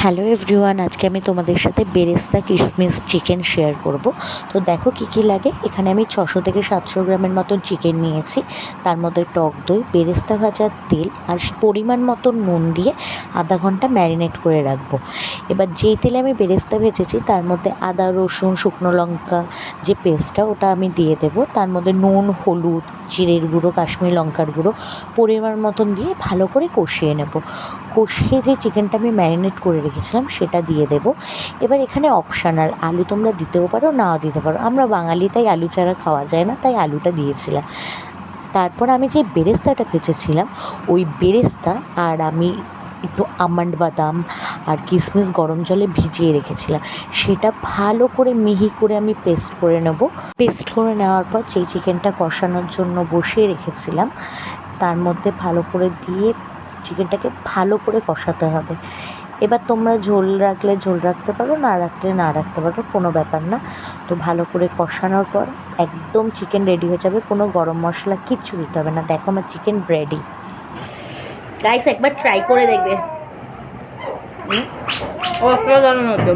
Hello everyone, আজকে আমি তোমাদের সাথে বেরেস্তা কিশমিশ চিকেন শেয়ার করব। তো দেখো কি কি লাগে। এখানে আমি 600 থেকে 700 গ্রামের মতন চিকেন নিয়েছি। তার মধ্যে টক দই, বেরেস্তা ভাজার তেল আর পরিমাণ মতো নুন দিয়ে আধা ঘন্টা ম্যারিনেট করে রাখবো। এবার যেই তেলে আমি বেরেস্তা ভেজেছি তার মধ্যে আদা, রসুন, শুকনো লঙ্কা যে পেস্টটা ওটা আমি দিয়ে দেবো। তার মধ্যে নুন, হলুদ, জিরের গুঁড়ো, কাশ্মীরি লঙ্কার গুঁড়ো পরিমাণ মতন দিয়ে ভালো করে কষিয়ে নেব। কষিয়ে যে চিকেনটা আমি ম্যারিনেট করে রেখেছিলাম সেটা দিয়ে দেব। এবার এখানে অপশানাল, আলু তোমরা দিতেও পারো, নাও দিতে পারো। আমরা বাঙালি, তাই আলু ছাড়া খাওয়া যায় না, তাই আলুটা দিয়েছিলাম। তারপর আমি যে বেরেস্তাটা ভেজেছিলাম ওই বেরেস্তা আর আমি একটু আমন্ড বাদাম আর কিশমিশ গরম জলে ভিজিয়ে রেখেছিলাম, সেটা ভালো করে মিহি করে আমি পেস্ট করে নেব। পেস্ট করে নেওয়ার পর যেই চিকেনটা কষানোর জন্য বসিয়ে রেখেছিলাম তার মধ্যে ভালো করে দিয়ে চিকেনটাকে ভালো করে কষাতে হবে। এবার তোমরা ঝোল রাখলে ঝোল রাখতে পারো, না রাখলে না রাখতে পারো, কোনো ব্যাপার না। তো ভালো করে কষানোর পর একদম চিকেন রেডি হয়ে যাবে, কোনো গরম মশলা কিচ্ছু দিতে হবে না। দেখো আমার চিকেন রেডি। গাইস একবার ট্রাই করে দেখবে। অসাধারণ হতো।